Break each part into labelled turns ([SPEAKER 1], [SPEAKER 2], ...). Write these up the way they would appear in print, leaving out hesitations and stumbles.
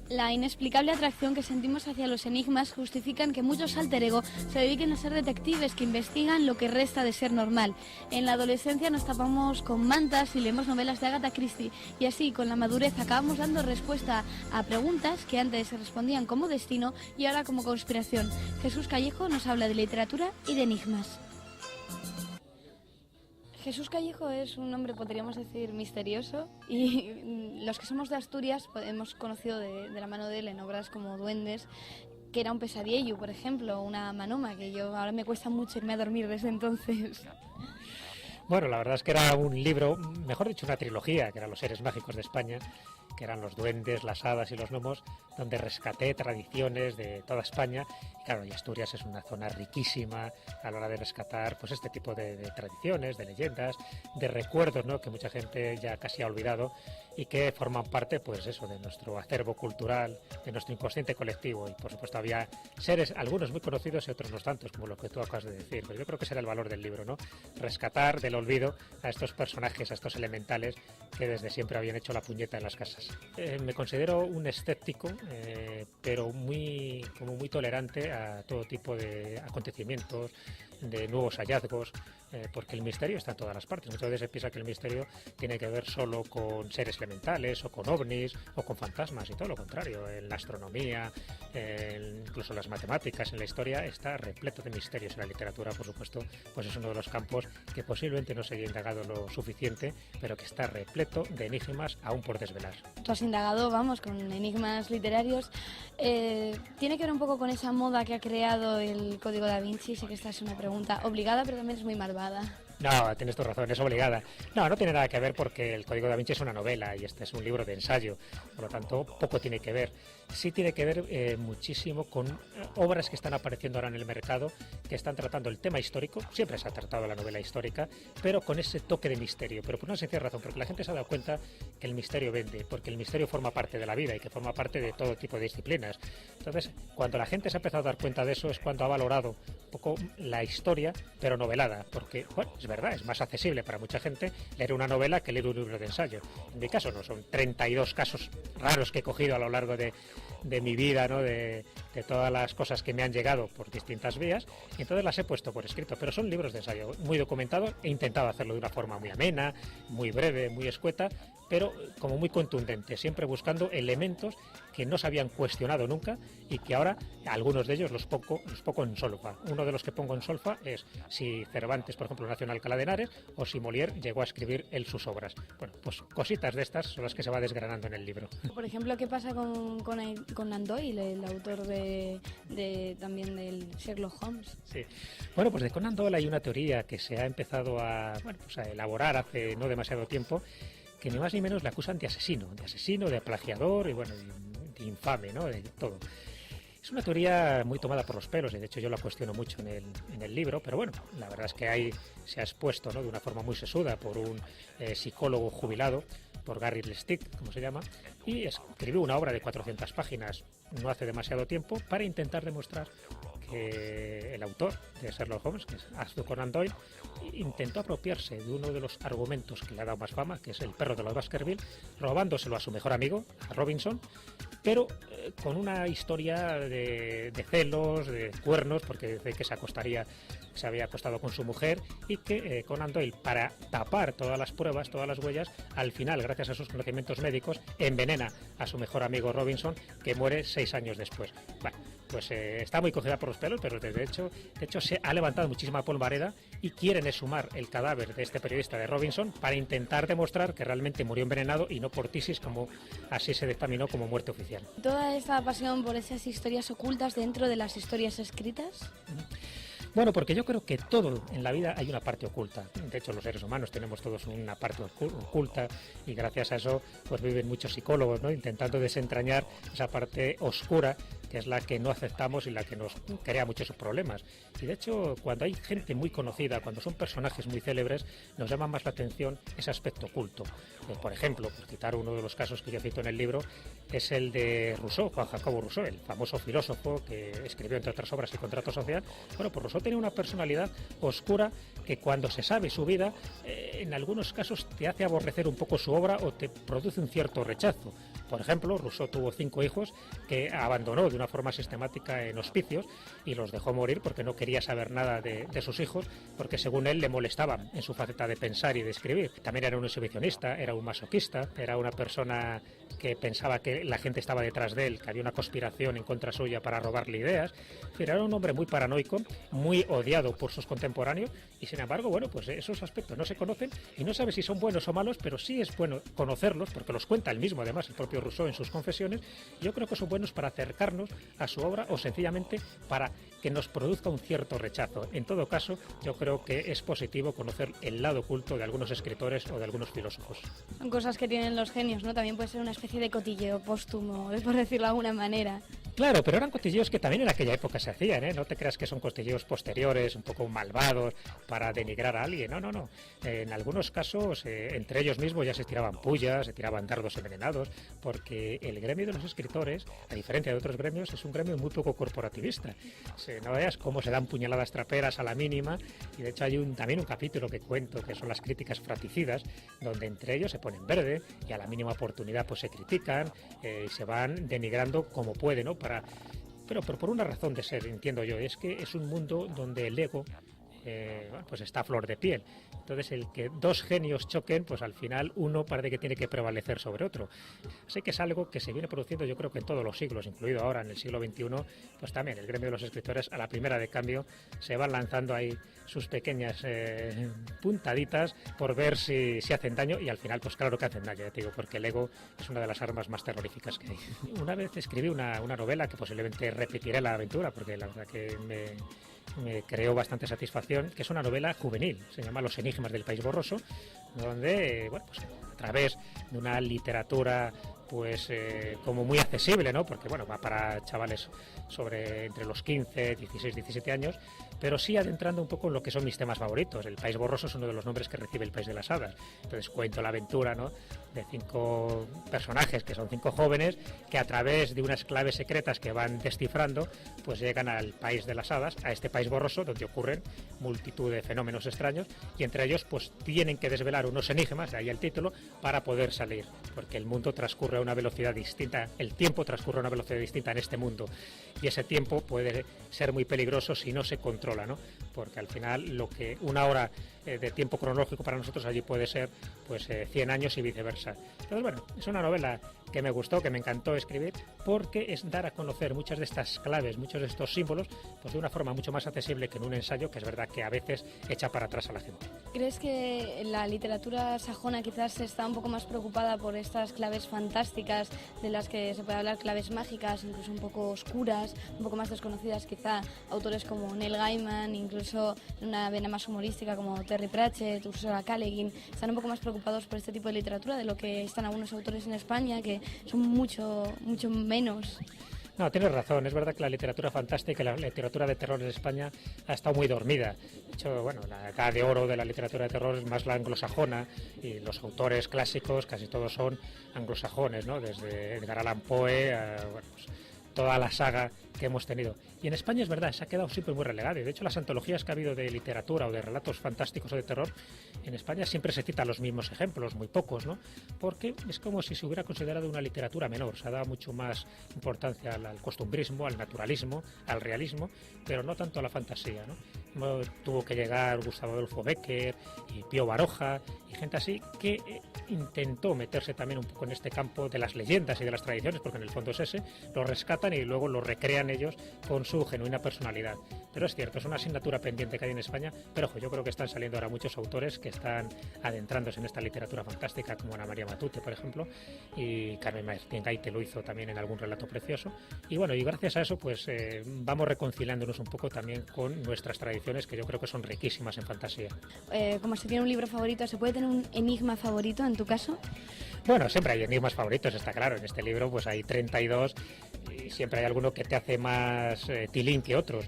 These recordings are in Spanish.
[SPEAKER 1] La inexplicable atracción que sentimos hacia los enigmas justifican que muchos alter ego se dediquen a ser detectives que investigan lo que resta de ser normal. En la adolescencia nos tapamos con mantas y leemos novelas de Agatha Christie y así con la madurez acabamos dando respuesta a preguntas que antes se respondían como destino y ahora como conspiración. Jesús Callejo nos habla de literatura y de enigmas. Jesús Callejo es un hombre, podríamos decir, misterioso y los que somos de Asturias hemos conocido de la mano de él en obras como Duendes, que era un pesadillo, por ejemplo, una manoma, que yo ahora me cuesta mucho irme a dormir desde entonces.
[SPEAKER 2] Bueno, la verdad es que era un libro, mejor dicho, una trilogía, que eran los seres mágicos de España, que eran los duendes, las hadas y los gnomos, donde rescaté tradiciones de toda España. Y claro, y Asturias es una zona riquísima a la hora de rescatar pues este tipo de tradiciones, de leyendas, de recuerdos, ¿no?, que mucha gente ya casi ha olvidado y que forman parte, pues eso, de nuestro acervo cultural, de nuestro inconsciente colectivo. Y por supuesto había seres, algunos muy conocidos y otros no tantos, como lo que tú acabas de decir. Pero yo creo que ese era el valor del libro, ¿no? Rescatar del olvido a estos personajes, a estos elementales que desde siempre habían hecho la puñeta en las casas. Me considero un escéptico, pero muy tolerante a todo tipo de acontecimientos, de nuevos hallazgos, porque el misterio está en todas las partes. Muchas veces se piensa que el misterio tiene que ver solo con seres elementales o con ovnis o con fantasmas, y todo lo contrario. En la astronomía, incluso en las matemáticas, en la historia, está repleto de misterios. En la literatura, por supuesto, pues es uno de los campos que posiblemente no se haya indagado lo suficiente, pero que está repleto de enigmas aún por desvelar.
[SPEAKER 1] Tú has indagado, vamos, con enigmas literarios. Tiene que ver un poco con esa moda que ha creado el Código Da Vinci. Sé que esta es una pregunta obligada, pero también es muy malvada.
[SPEAKER 2] No, tienes tu razón, es obligada. No tiene nada que ver porque el Código Da Vinci es una novela y este es un libro de ensayo, por lo tanto poco tiene que ver. Sí tiene que ver muchísimo con obras que están apareciendo ahora en el mercado, que están tratando el tema histórico. Siempre se ha tratado la novela histórica, pero con ese toque de misterio, pero por una sencilla razón, porque la gente se ha dado cuenta que el misterio vende, porque el misterio forma parte de la vida y que forma parte de todo tipo de disciplinas. Entonces, cuando la gente se ha empezado a dar cuenta de eso, es cuando ha valorado un poco la historia, pero novelada, porque, bueno, es verdad, es más accesible para mucha gente leer una novela que leer un libro de ensayo. En mi caso no, son 32 casos raros que he cogido a lo largo de mi vida, ¿no?, de todas las cosas que me han llegado por distintas vías, y entonces las he puesto por escrito, pero son libros de ensayo muy documentados. He intentado hacerlo de una forma muy amena, muy breve, muy escueta, pero como muy contundente, siempre buscando elementos que no se habían cuestionado nunca y que ahora algunos de ellos los pongo en solfa. Uno de los que pongo en solfa es si Cervantes, por ejemplo, nació en Alcalá de Henares o si Molière llegó a escribir él sus obras. Bueno, pues cositas de estas son las que se va desgranando en el libro.
[SPEAKER 1] Por ejemplo, ¿qué pasa con Conan Doyle, el autor también del Sherlock Holmes?
[SPEAKER 2] Sí. Bueno, pues de Conan Doyle hay una teoría que se ha empezado a elaborar hace no demasiado tiempo, que ni más ni menos le acusan de asesino, de plagiador y bueno, de infame, ¿no?, de todo. Es una teoría muy tomada por los pelos y de hecho yo la cuestiono mucho en el libro, pero bueno, la verdad es que ahí se ha expuesto, ¿no?, de una forma muy sesuda por un psicólogo jubilado, por Gary Lestick, como se llama, y escribió una obra de 400 páginas no hace demasiado tiempo para intentar demostrar que el autor de Sherlock Holmes, que es Arthur Conan Doyle, intentó apropiarse de uno de los argumentos que le ha dado más fama, que es el perro de los Baskerville, robándoselo a su mejor amigo, a Robinson, pero con una historia de celos, de cuernos, porque dice que se había acostado con su mujer y que Conan Doyle, para tapar todas las pruebas, todas las huellas, al final, gracias a sus conocimientos médicos, envenena a su mejor amigo Robinson, que muere 6 años después. Bueno, pues está muy cogida por los pelos, pero de hecho se ha levantado muchísima polvareda y quieren exhumar el cadáver de este periodista de Robinson para intentar demostrar que realmente murió envenenado y no por tisis, como así se dictaminó como muerte oficial.
[SPEAKER 1] ¿Toda esta pasión por esas historias ocultas dentro de las historias escritas?
[SPEAKER 2] Bueno, porque yo creo que todo en la vida hay una parte oculta. De hecho, los seres humanos tenemos todos una parte oculta y gracias a eso pues viven muchos psicólogos, ¿no?, intentando desentrañar esa parte oscura, que es la que no aceptamos y la que nos crea muchos problemas. Y de hecho, cuando hay gente muy conocida, cuando son personajes muy célebres, nos llama más la atención ese aspecto oculto. Por ejemplo, por citar uno de los casos que yo cito en el libro, es el de Rousseau, Juan Jacobo Rousseau, el famoso filósofo que escribió, entre otras obras, El contrato social. Bueno, pues Rousseau tenía una personalidad oscura que cuando se sabe su vida, en algunos casos te hace aborrecer un poco su obra o te produce un cierto rechazo. Por ejemplo, Rousseau tuvo 5 hijos que abandonó de una forma sistemática en hospicios y los dejó morir porque no quería saber nada de sus hijos, porque según él le molestaban en su faceta de pensar y de escribir. También era un exhibicionista, era un masoquista, era una persona que pensaba que la gente estaba detrás de él, que había una conspiración en contra suya para robarle ideas. Era un hombre muy paranoico, muy odiado por sus contemporáneos y sin embargo, bueno, pues esos aspectos no se conocen y no sabe si son buenos o malos, pero sí es bueno conocerlos porque los cuenta él mismo, además, el propio Rousseau en sus confesiones. Yo creo que son buenos para acercarnos a su obra o sencillamente para que nos produzca un cierto rechazo. En todo caso, yo creo que es positivo conocer el lado oculto de algunos escritores o de algunos filósofos.
[SPEAKER 1] Son cosas que tienen los genios, ¿no? También puede ser una especie de cotilleo póstumo, por decirlo de alguna manera.
[SPEAKER 2] Claro, pero eran cotilleos que también en aquella época se hacían, ¿eh? No te creas que son cotilleos posteriores, un poco malvados, para denigrar a alguien. No, no, no. En algunos casos, entre ellos mismos ya se tiraban pullas, se tiraban dardos envenenados, porque el gremio de los escritores, a diferencia de otros gremios, es un gremio muy poco corporativista. No veas cómo se dan puñaladas traperas a la mínima, y de hecho hay también un capítulo que cuento, que son las críticas fraticidas, donde entre ellos se ponen verde, y a la mínima oportunidad pues se critican, y se van denigrando como pueden, ¿no? Pero por una razón de ser, entiendo yo, es que es un mundo donde el ego pues está a flor de piel. Entonces, el que dos genios choquen, pues al final uno parece que tiene que prevalecer sobre otro. Así que es algo que se viene produciendo, yo creo que en todos los siglos, incluido ahora en el siglo XXI, pues también el gremio de los escritores, a la primera de cambio, se van lanzando ahí sus pequeñas puntaditas por ver si hacen daño, y al final, pues claro que hacen daño, ya te digo, porque el ego es una de las armas más terroríficas que hay. Una vez escribí una novela que posiblemente repetiré la aventura, porque la verdad que me creó bastante satisfacción, que es una novela juvenil, se llama Los enigmas del país borroso, donde, bueno, pues a través de una literatura pues como muy accesible, ¿no? Porque bueno, va para chavales entre los 15, 16, 17 años, pero sí adentrando un poco en lo que son mis temas favoritos. El país borroso es uno de los nombres que recibe el país de las hadas. Entonces cuento la aventura, ¿no?, de 5 personajes que son 5 jóvenes que a través de unas claves secretas que van descifrando, pues llegan al país de las hadas, a este país borroso donde ocurren multitud de fenómenos extraños, y entre ellos pues tienen que desvelar unos enigmas, de ahí el título, para poder salir, porque el mundo transcurre a una velocidad distinta, el tiempo transcurre a una velocidad distinta en este mundo, y ese tiempo puede ser muy peligroso si no se controla, ¿no? Porque al final lo que una hora de tiempo cronológico para nosotros allí puede ser pues 100 años y viceversa. Entonces, bueno, es una novela que me gustó, que me encantó escribir, porque es dar a conocer muchas de estas claves, muchos de estos símbolos, pues de una forma mucho más accesible que en un ensayo, que es verdad que a veces echa para atrás a la gente.
[SPEAKER 1] ¿Crees que la literatura sajona quizás está un poco más preocupada por estas claves fantásticas, de las que se puede hablar, claves mágicas, incluso un poco oscuras, un poco más desconocidas quizá, autores como Neil Gaiman, incluso una vena más humorística como Terry Pratchett, Ursula K. Le Guin, están un poco más preocupados por este tipo de literatura de lo que están algunos autores en España, que son mucho menos?
[SPEAKER 2] No, tienes razón, es verdad que la literatura fantástica y la literatura de terror en España ha estado muy dormida. De hecho, bueno, la edad de oro de la literatura de terror es más la anglosajona, y los autores clásicos casi todos son anglosajones, ¿no? Desde Edgar Allan Poe a, bueno, pues, toda la saga que hemos tenido. Y en España es verdad, se ha quedado siempre muy relegado. Y de hecho, las antologías que ha habido de literatura o de relatos fantásticos o de terror, en España siempre se citan los mismos ejemplos, muy pocos, ¿no? Porque es como si se hubiera considerado una literatura menor. Se ha dado mucho más importancia al costumbrismo, al naturalismo, al realismo, pero no tanto a la fantasía, ¿no? Tuvo que llegar Gustavo Adolfo Bécquer y Pío Baroja y gente así que intentó meterse también un poco en este campo de las leyendas y de las tradiciones, porque en el fondo es ese, lo rescatan y luego lo recrean ellos con su genuina personalidad. Pero es cierto, es una asignatura pendiente que hay en España, pero ojo, yo creo que están saliendo ahora muchos autores que están adentrándose en esta literatura fantástica, como Ana María Matute, por ejemplo, y Carmen Martín Gaite lo hizo también en algún relato precioso. Y bueno, y gracias a eso pues vamos reconciliándonos un poco también con nuestras tradiciones, que yo creo que son riquísimas en fantasía.
[SPEAKER 1] Como se tiene un libro favorito, ¿se puede tener un enigma favorito en tu caso?
[SPEAKER 2] Bueno, siempre hay enigmas favoritos, está claro. En este libro pues hay 32 y siempre hay alguno que te hace más tilín que otros.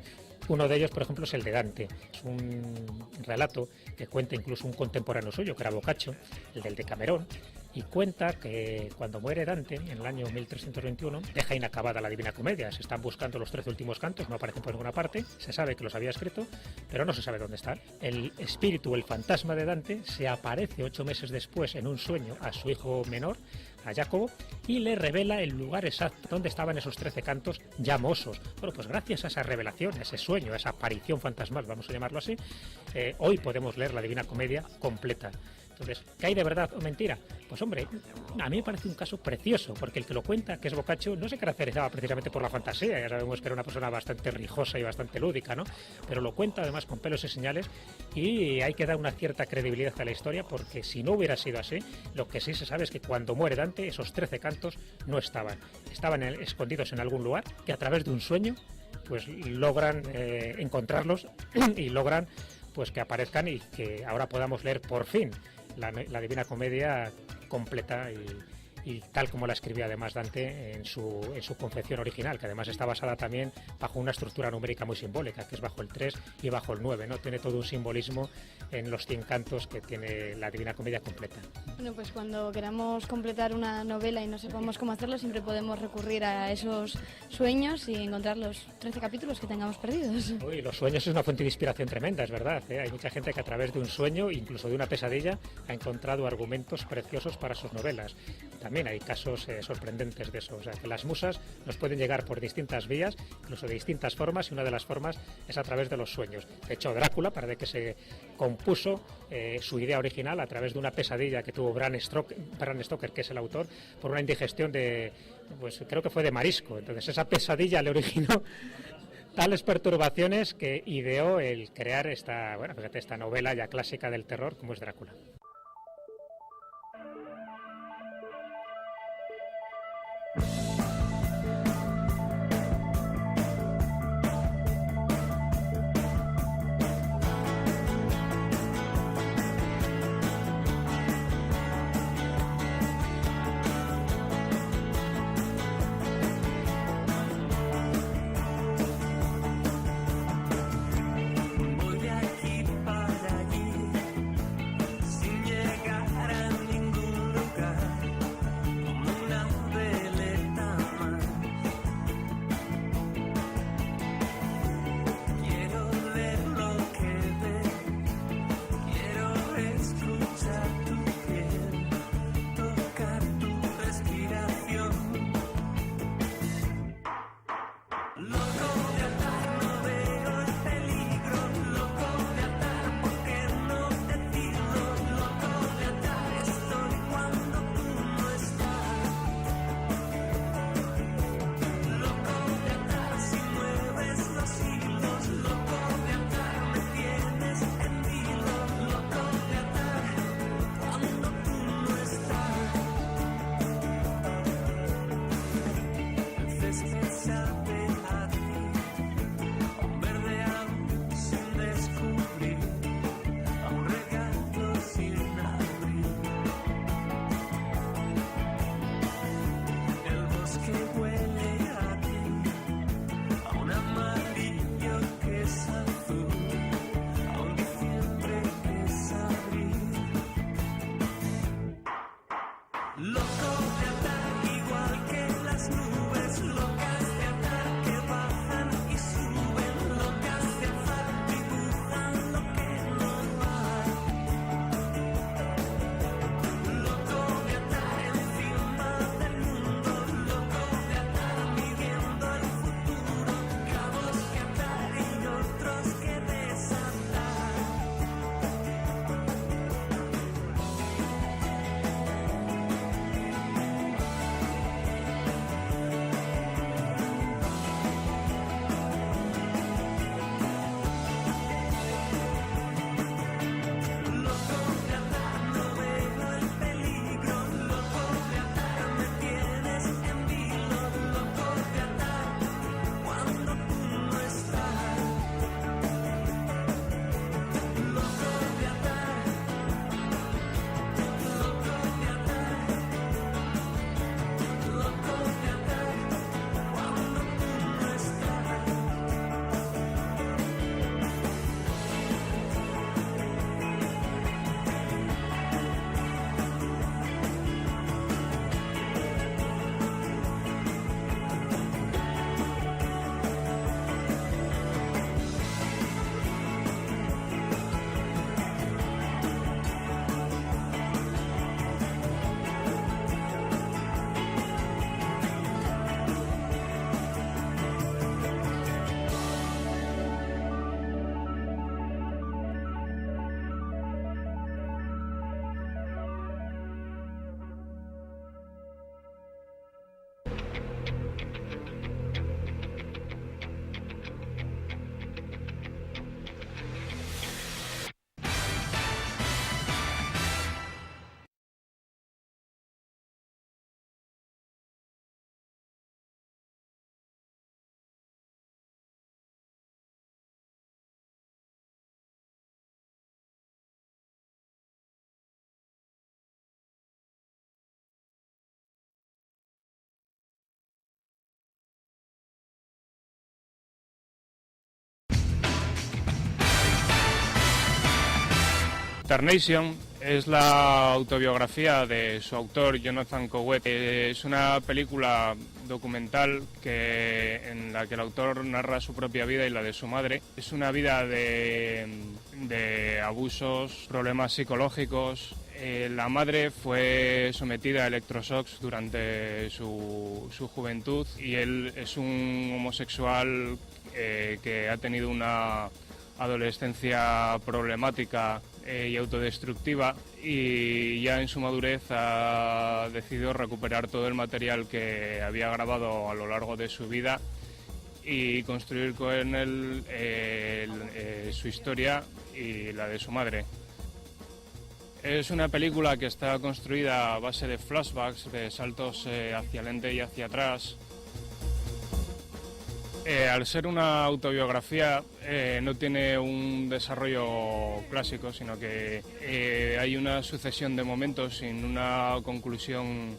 [SPEAKER 2] Uno de ellos, por ejemplo, es el de Dante. Es un relato que cuenta incluso un contemporáneo suyo, que era Boccaccio, el del Decamerón, y cuenta que cuando muere Dante, en el año 1321, deja inacabada la Divina Comedia. Se están buscando los 13 últimos cantos, no aparecen por ninguna parte, se sabe que los había escrito, pero no se sabe dónde están. El espíritu, el fantasma de Dante, se aparece 8 meses después en un sueño a su hijo menor, a Jacobo, y le revela el lugar exacto donde estaban esos 13 cantos ya mosos. Bueno, pues gracias a esa revelación, a ese sueño, a esa aparición fantasmal, vamos a llamarlo así, hoy podemos leer la Divina Comedia completa. Entonces, ¿qué hay de verdad o mentira? Pues hombre, a mí me parece un caso precioso, porque el que lo cuenta, que es Boccaccio, no se caracterizaba precisamente por la fantasía, ya sabemos que era una persona bastante rijosa y bastante lúdica, ¿no? Pero lo cuenta además con pelos y señales, y hay que dar una cierta credibilidad a la historia, porque si no hubiera sido así, lo que sí se sabe es que cuando muere Dante, esos 13 cantos no estaban escondidos en algún lugar, que a través de un sueño pues logran encontrarlos y logran pues que aparezcan y que ahora podamos leer por fin la Divina Comedia completa y tal como la escribía además Dante en su confección original, que además está basada también bajo una estructura numérica muy simbólica, que es bajo el 3 y bajo el 9, ¿no? Tiene todo un simbolismo en los 100 cantos que tiene la Divina Comedia completa.
[SPEAKER 1] Bueno, pues cuando queramos completar una novela y no sepamos cómo hacerlo, siempre podemos recurrir a esos sueños y encontrar los 13 capítulos que tengamos perdidos.
[SPEAKER 2] Uy, los sueños es una fuente de inspiración tremenda, es verdad, ¿eh? Hay mucha gente que a través de un sueño, incluso de una pesadilla, ha encontrado argumentos preciosos para sus novelas. También hay casos sorprendentes de eso, o sea, que las musas nos pueden llegar por distintas vías, incluso de distintas formas, y una de las formas es a través de los sueños. De hecho, Drácula, parece que se compuso su idea original a través de una pesadilla que tuvo Bram Stoker, que es el autor, por una indigestión pues creo que fue de marisco. Entonces esa pesadilla le originó tales perturbaciones que ideó el crear esta novela ya clásica del terror como es Drácula.
[SPEAKER 3] Voy de aquí para allí, sin Nocturnation es la autobiografía de su autor, Jonathan Cowett. Es una película documental en la que el autor narra su propia vida y la de su madre. Es una vida de abusos, problemas psicológicos. La madre fue sometida a electroshocks durante su juventud y él es un homosexual que ha tenido una adolescencia problemática y autodestructiva, y ya en su madurez ha decidido recuperar todo el material que había grabado a lo largo de su vida y construir con él su historia y la de su madre. Es una película que está construida a base de flashbacks, de saltos hacia adelante y hacia atrás. Al ser una autobiografía no tiene un desarrollo clásico, sino que hay una sucesión de momentos sin una conclusión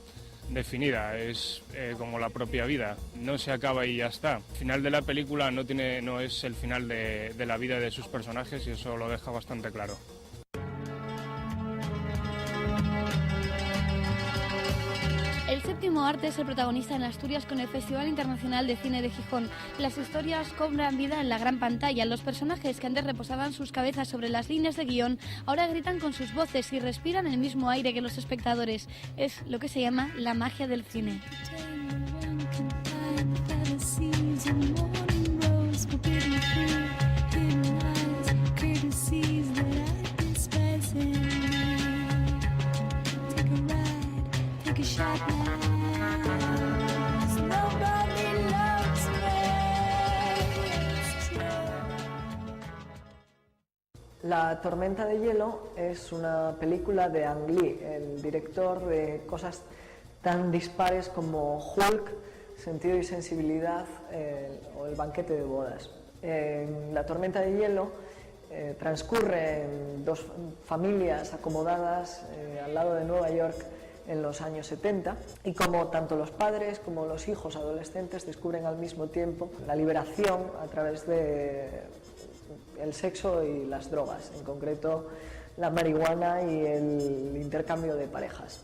[SPEAKER 3] definida. Es como la propia vida, no se acaba y ya está. El final de la película no es el final de la vida de sus personajes, y eso lo deja bastante claro.
[SPEAKER 1] El séptimo arte es el protagonista en Asturias con el Festival Internacional de Cine de Gijón. Las historias cobran vida en la gran pantalla. Los personajes que antes reposaban sus cabezas sobre las líneas de guión ahora gritan con sus voces y respiran el mismo aire que los espectadores. Es lo que se llama la magia del cine.
[SPEAKER 4] La tormenta de hielo es una película de Ang Lee, el director de cosas tan dispares como Hulk, Sentido y Sensibilidad o El banquete de bodas. La tormenta de hielo transcurre en dos familias acomodadas al lado de Nueva York en los años 70, y como tanto los padres como los hijos adolescentes descubren al mismo tiempo la liberación a través de el sexo y las drogas, en concreto la marihuana y el intercambio de parejas.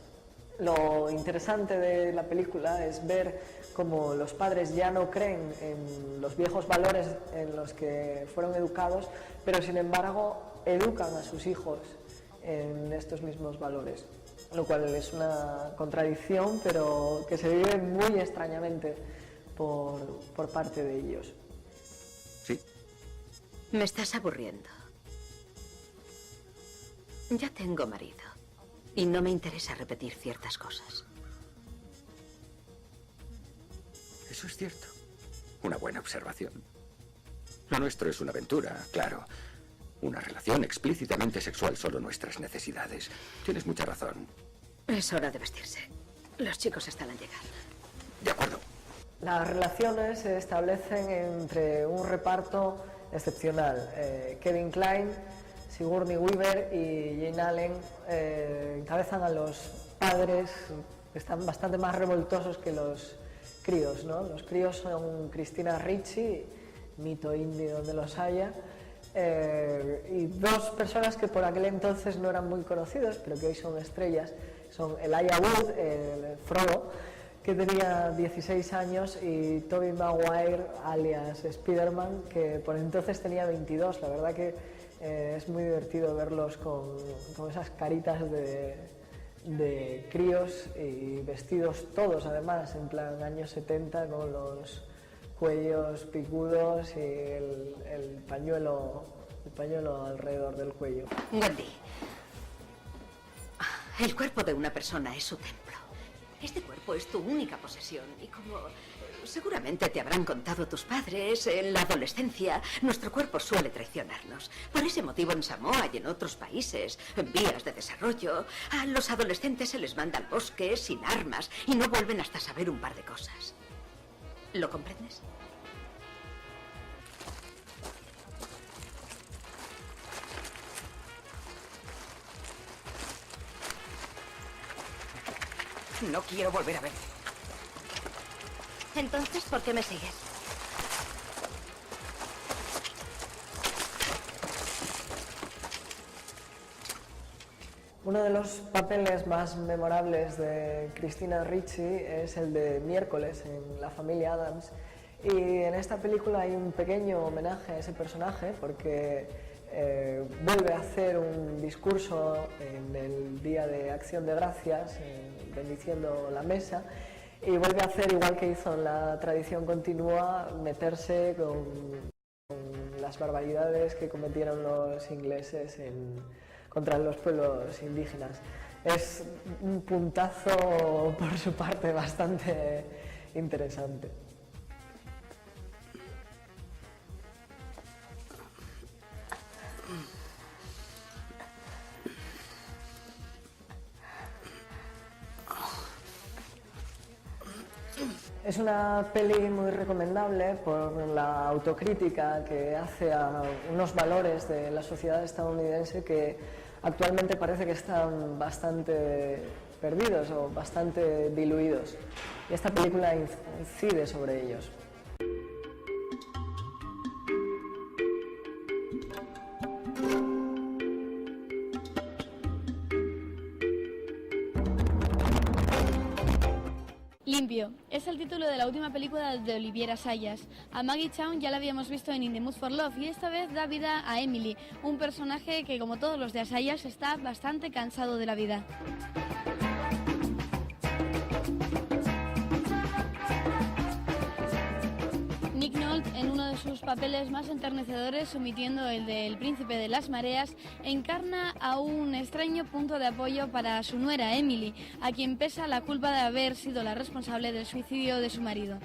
[SPEAKER 4] Lo interesante de la película es ver cómo los padres ya no creen en los viejos valores en los que fueron educados, pero sin embargo educan a sus hijos en estos mismos valores, lo cual es una contradicción, pero que se vive muy extrañamente por parte de ellos.
[SPEAKER 5] Sí.
[SPEAKER 6] Me estás aburriendo. Ya tengo marido y no me interesa repetir ciertas cosas.
[SPEAKER 5] Eso es cierto. Una buena observación. Lo nuestro es una aventura, claro. Una relación explícitamente sexual, solo nuestras necesidades. Tienes mucha razón.
[SPEAKER 6] Es hora de vestirse. Los chicos están al llegar.
[SPEAKER 5] De acuerdo.
[SPEAKER 4] Las relaciones se establecen entre un reparto excepcional. Kevin Kline, Sigourney Weaver y Jane Allen encabezan a los padres, que están bastante más revoltosos que los críos, ¿no? Los críos son Christina Ricci, mito indie donde los haya, y dos personas que por aquel entonces no eran muy conocidos, pero que hoy son estrellas, son Elijah Wood, Frodo, que tenía 16 años, y Tobey Maguire, alias Spider-Man, que por entonces tenía 22. La verdad que es muy divertido verlos con esas caritas de críos y vestidos todos, además, en plan años 70, con los cuellos picudos y el pañuelo alrededor del cuello.
[SPEAKER 6] Wendy, el cuerpo de una persona es su templo. Este cuerpo es tu única posesión y como seguramente te habrán contado tus padres, en la adolescencia nuestro cuerpo suele traicionarnos. Por ese motivo en Samoa y en otros países, en vías de desarrollo, a los adolescentes se les manda al bosque sin armas y no vuelven hasta saber un par de cosas. ¿Lo comprendes?
[SPEAKER 7] No quiero volver a verte.
[SPEAKER 8] Entonces, ¿por qué me sigues?
[SPEAKER 4] Uno de los papeles más memorables de Christina Ricci es el de Miércoles en La familia Addams, y en esta película hay un pequeño homenaje a ese personaje porque vuelve a hacer un discurso en el Día de Acción de Gracias, bendiciendo la mesa, y vuelve a hacer, igual que hizo en la tradición continua, meterse con las barbaridades que cometieron los ingleses contra los pueblos indígenas. Es un puntazo por su parte bastante interesante. Es una peli muy recomendable por la autocrítica que hace a unos valores de la sociedad estadounidense que actualmente parece que están bastante perdidos o bastante diluidos. Y esta película incide sobre ellos.
[SPEAKER 1] Limpio es el título de la última película de Olivier Assayas. A Maggie Cheung ya la habíamos visto en In the Mood for Love y esta vez da vida a Emily, un personaje que, como todos los de Assayas, está bastante cansado de la vida. Nick Nolte, en uno de sus papeles más enternecedores, omitiendo el del Príncipe de las Mareas, encarna a un extraño punto de apoyo para su nuera Emily, a quien pesa la culpa de haber sido la responsable del suicidio de su marido.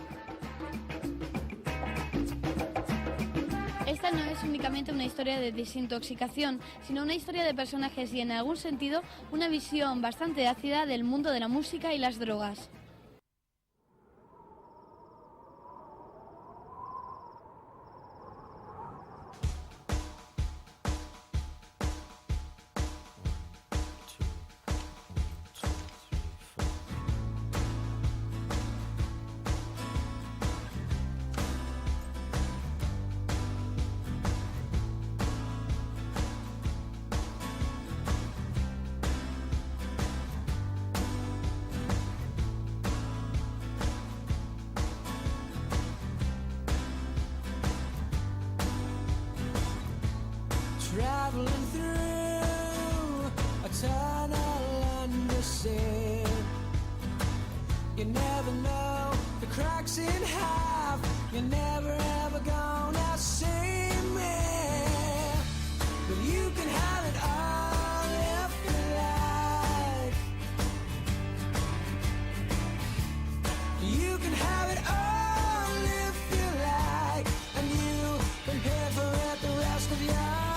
[SPEAKER 1] Esta no es únicamente una historia de desintoxicación, sino una historia de personajes y, en algún sentido, una visión bastante ácida del mundo de la música y las drogas.
[SPEAKER 8] Traveling through a tunnel under sea. You never know the cracks in half. You're never ever gonna see me. But you can have it all if you like. You can have it all if you like. And you can pay for it the rest of your life.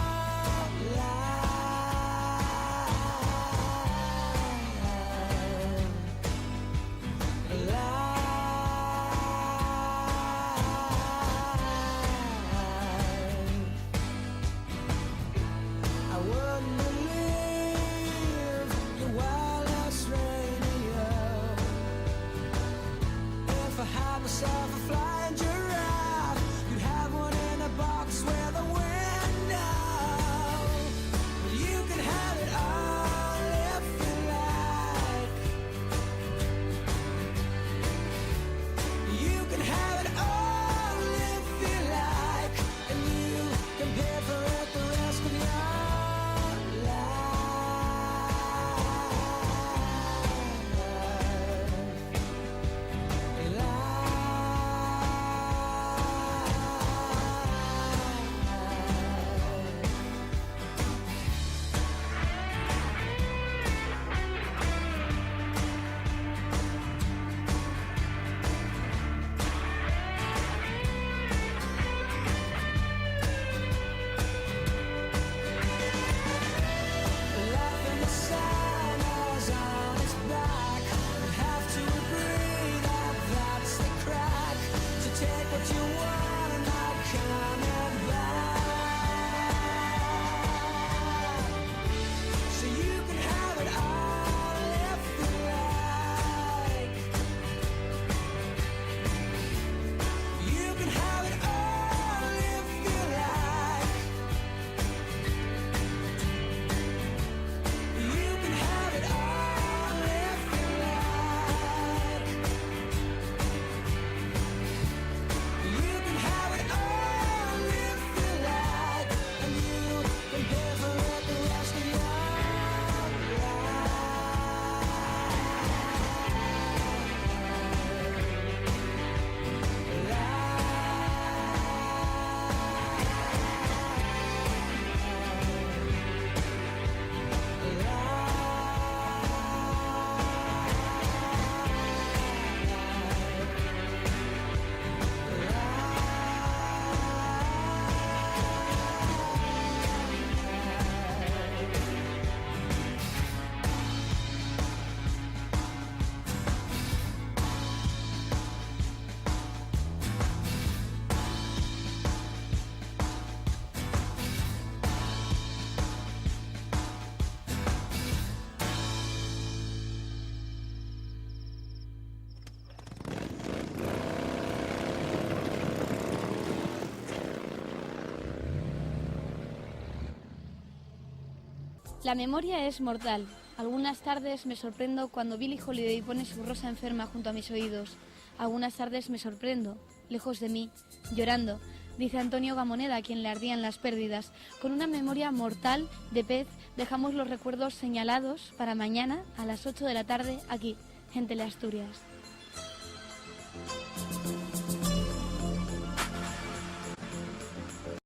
[SPEAKER 1] La memoria es mortal. Algunas tardes me sorprendo cuando Billie Holiday pone su rosa enferma junto a mis oídos. Algunas tardes me sorprendo, lejos de mí, llorando, dice Antonio Gamoneda, a quien le ardían las pérdidas. Con una memoria mortal de pez, dejamos los recuerdos señalados para mañana a las 8 de la tarde aquí, en Teleasturias.